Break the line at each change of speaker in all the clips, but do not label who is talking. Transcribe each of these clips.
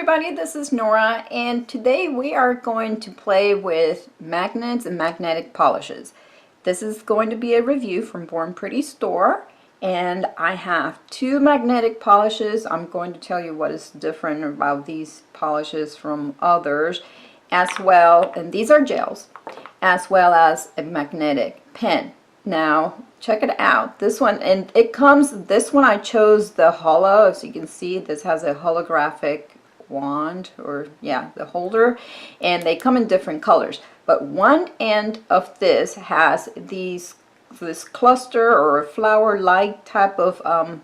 everybody, this is Nora, and today we are going to play with magnets and magnetic polishes. This is going to be a review from Born Pretty store, and I have two magnetic polishes. I'm going to tell you what is different about these polishes from others as well, and these are gels, as well as a magnetic pen. Now check it out, this one, and it comes, this one I chose the holo. As you can see, this has a holographic wand, or yeah, the holder, and they come in different colors, but one end of this has this cluster or flower like type of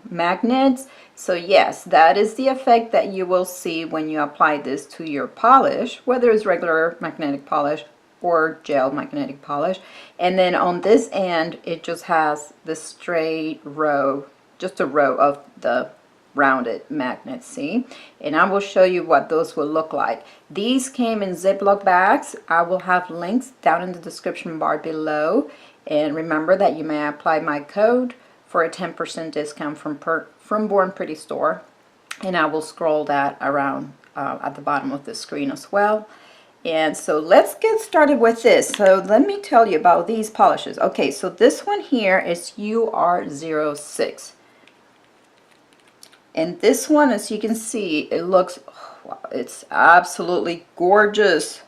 magnets. So yes, that is the effect that you will see when you apply this to your polish, whether it's regular magnetic polish or gel magnetic polish. And then on this end it just has the straight row, just a row of the rounded magnets, see? And I will show you what those will look like. These came in Ziploc bags. I will have links down in the description bar below, and remember that you may apply my code for a 10% discount from Born Pretty store, and I will scroll that around at the bottom of the screen as well. And so let's get started with this. So let me tell you about these polishes. Okay, so this one here is UR06. And this one, as you can see, it looks, wow, it's absolutely gorgeous.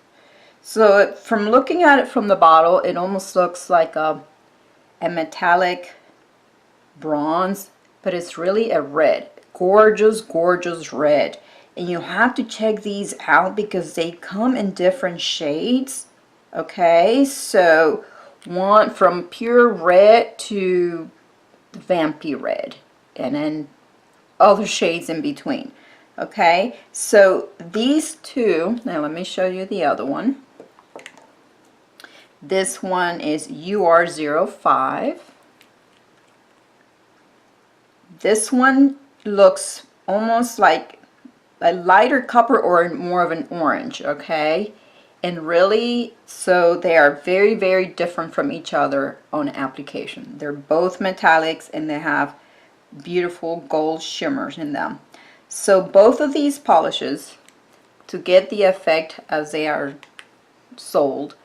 So from looking at it from the bottle, it almost looks like a metallic bronze, but it's really a red. Gorgeous, gorgeous red. And you have to check these out because they come in different shades. Okay, so one from pure red to vampy red, and then other shades in between. Okay, so these two, now let me show you the other one. This one is UR05. This one looks almost like a lighter copper or more of an orange, okay? And really, so they are very, very different from each other on application. They're both metallics and they have beautiful gold shimmers in them. So both of these polishes, to get the effect as they are sold,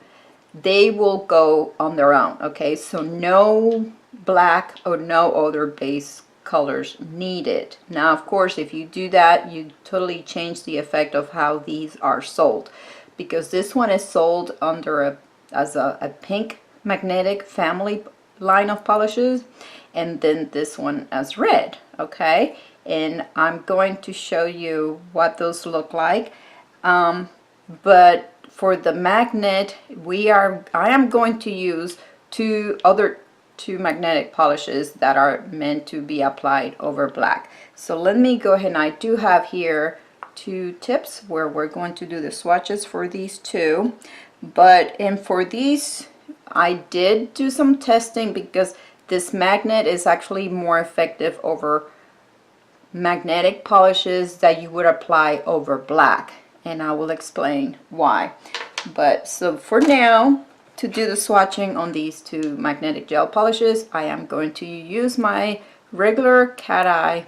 they will go on their own, okay? So no black or no other base colors needed. Now of course, if you do that, you totally change the effect of how these are sold, because this one is sold under as a pink magnetic family line of polishes, and then this one as red. Okay, and I'm going to show you what those look like, but for the magnet, I am going to use two magnetic polishes that are meant to be applied over black. So let me go ahead, and I do have here two tips where we're going to do the swatches for these two. And for these, I did do some testing because this magnet is actually more effective over magnetic polishes that you would apply over black, and I will explain why. But so for now, to do the swatching on these two magnetic gel polishes, I am going to use my regular cat eye.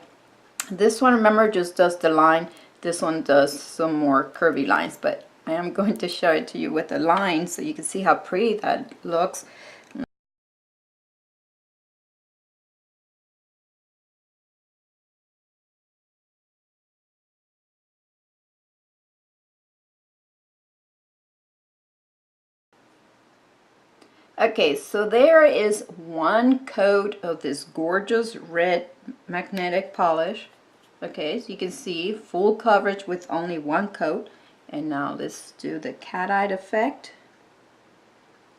This one, remember, just does the line. This one does some more curvy lines, but I am going to show it to you with the line so you can see how pretty that looks. Okay, so there is one coat of this gorgeous red magnetic polish. Okay, so you can see full coverage with only one coat. And now let's do the cat-eyed effect.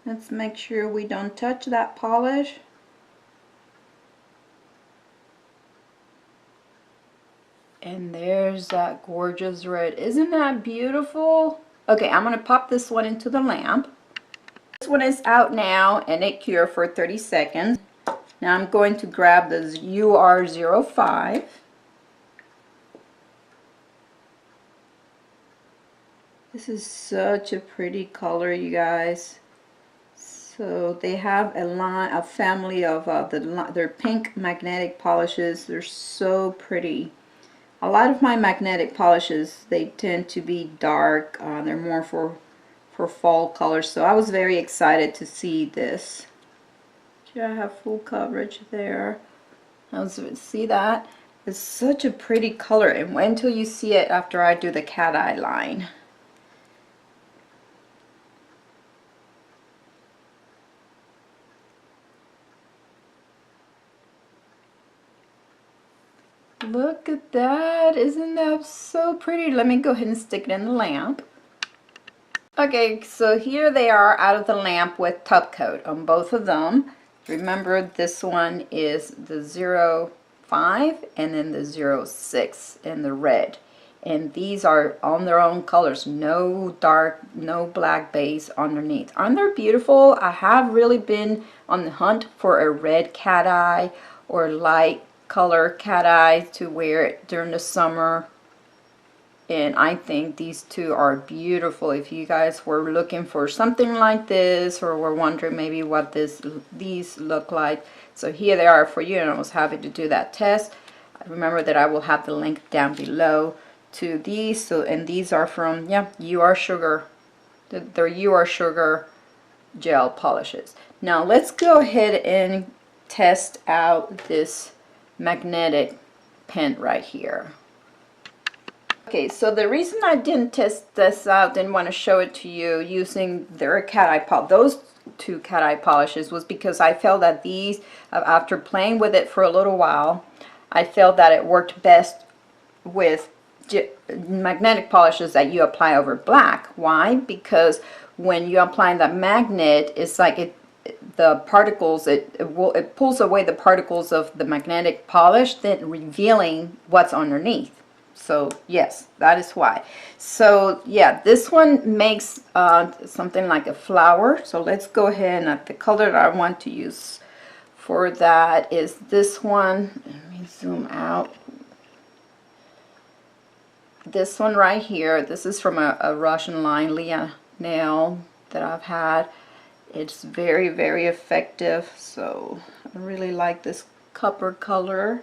Let's make sure we don't touch that polish. And there's that gorgeous red. Isn't that beautiful? Okay, I'm going to pop this one into the lamp. This one is out now, and it cured for 30 seconds. Now I'm going to grab this UR05. This is such a pretty color, you guys. So they have a family of their pink magnetic polishes. They're so pretty. A lot of my magnetic polishes, they tend to be dark. They're more for fall colors. So I was very excited to see this. Do I have full coverage there? See that? It's such a pretty color, and wait until you see it after I do the cat eye line. Look at that. Isn't that so pretty? Let me go ahead and stick it in the lamp. Okay, so here they are out of the lamp with top coat on both of them. Remember, this one is the 05 and then the 06 in the red. And these are on their own colors. No dark, no black base underneath. Aren't they beautiful? I have really been on the hunt for a red cat eye or light color cat eye to wear it during the summer, and I think these two are beautiful. If you guys were looking for something like this or were wondering maybe what these look like, so here they are for you, and I was happy to do that test. Remember that I will have the link down below to these. So, and these are from, yeah, You Are Sugar. They're You Are Sugar gel polishes. Now let's go ahead and test out this magnetic pen right here. Okay, so the reason I didn't test this out, didn't want to show it to you using their cat eye polish, those two cat eye polishes, was because I felt that these, after playing with it for a little while, I felt that it worked best with magnetic polishes that you apply over black. Why? Because when you apply the magnet, it's like the particles, it pulls away the particles of the magnetic polish, then revealing what's underneath. So yes, that is why. So yeah, this one makes something like a flower. So let's go ahead, and the color that I want to use for that is this one. Let me zoom out. This one right here. This is from a Russian line, Leah nail, that I've had. It's very, very effective. So I really like this copper color.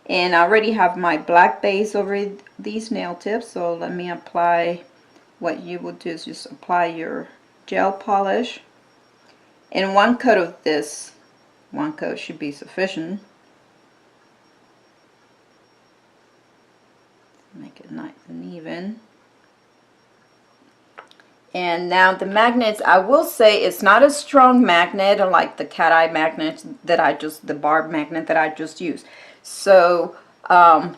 And I already have my black base over these nail tips, so let me apply. What you will do is just apply your gel polish. And one coat of this, one coat should be sufficient. Make it nice and even. And now the magnets, I will say it's not a strong magnet like the cat eye magnet that the barb magnet that I just used. So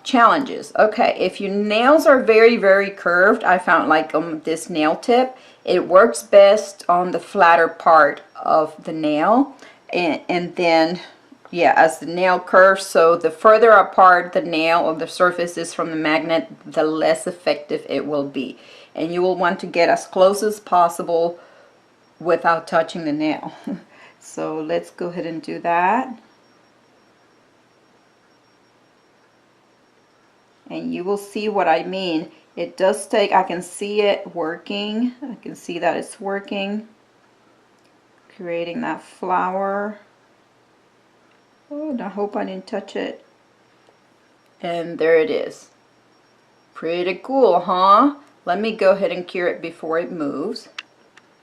challenges. Okay, if your nails are very, very curved, I found like this nail tip, it works best on the flatter part of the nail, and then yeah, as the nail curves, so the further apart the nail or the surface is from the magnet, the less effective it will be. And you will want to get as close as possible without touching the nail. So let's go ahead and do that. And you will see what I mean. It does take, I can see it working. I can see that it's working. Creating that flower. Oh, and I hope I didn't touch it. And there it is. Pretty cool, huh? Let me go ahead and cure it before it moves.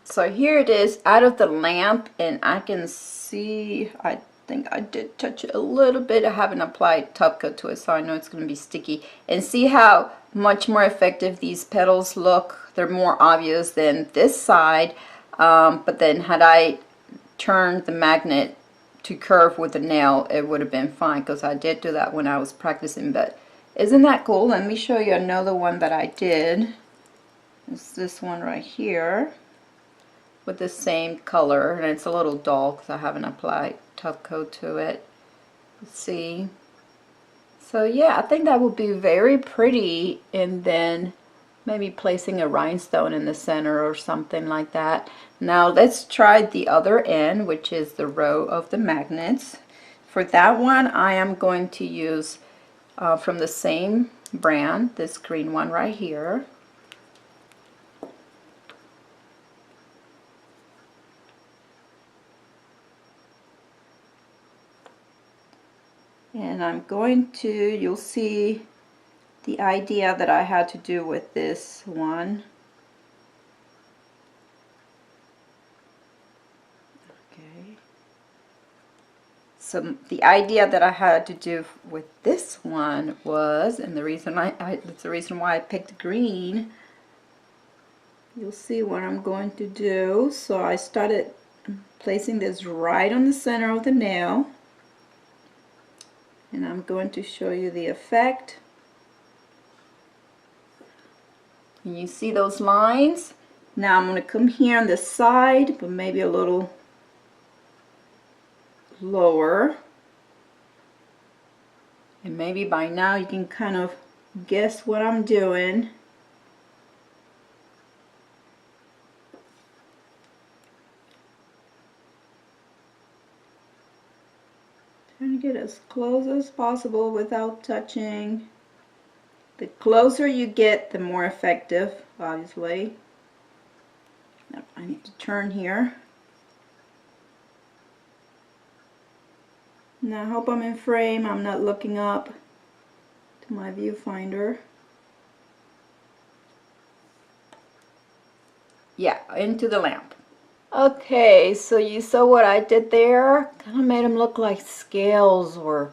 So here it is out of the lamp, and I can see, I think I did touch it a little bit. I haven't applied top coat to it, so I know it's going to be sticky. And see how much more effective these petals look. They're more obvious than this side, but then had I turned the magnet to curve with the nail, it would have been fine, because I did do that when I was practicing. But isn't that cool? Let me show you another one that I did. It's this one right here with the same color, and it's a little dull because I haven't applied top coat to it. Let's see. So yeah, I think that would be very pretty, and then maybe placing a rhinestone in the center or something like that. Now let's try the other end, which is the row of the magnets. For that one, I am going to use from the same brand, this green one right here. And I'm going to, you'll see the idea that I had to do with this one. Okay. So the idea that I had to do with this one was, and the reason it's the reason why I picked green. You'll see what I'm going to do. So I started placing this right on the center of the nail, and I'm going to show you the effect. And you see those lines? Now I'm going to come here on the side, but maybe a little lower. And maybe by now you can kind of guess what I'm doing. Trying to get as close as possible without touching. The closer you get, the more effective, obviously. Now I need to turn here. Now I hope I'm in frame. I'm not looking up to my viewfinder. Yeah, into the lamp. Okay, so you saw what I did there? Kind of made them look like scales or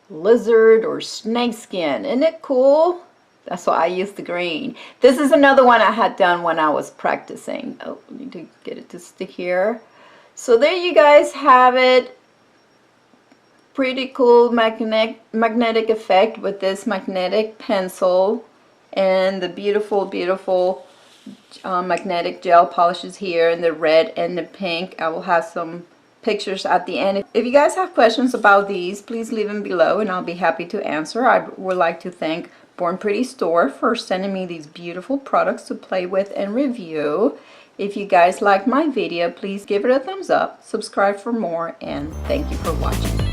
lizard or snake skin. Isn't it cool? That's why I used the green. This is another one I had done when I was practicing. Oh, I need to get it to stick here. So there you guys have it. Pretty cool magnetic effect with this magnetic pencil and the beautiful magnetic gel polishes here in the red and the pink. I will have some pictures at the end. If you guys have questions about these, please leave them below and I'll be happy to answer. I would like to thank Born Pretty Store for sending me these beautiful products to play with and review. If you guys like my video, please give it a thumbs up, subscribe for more, and thank you for watching.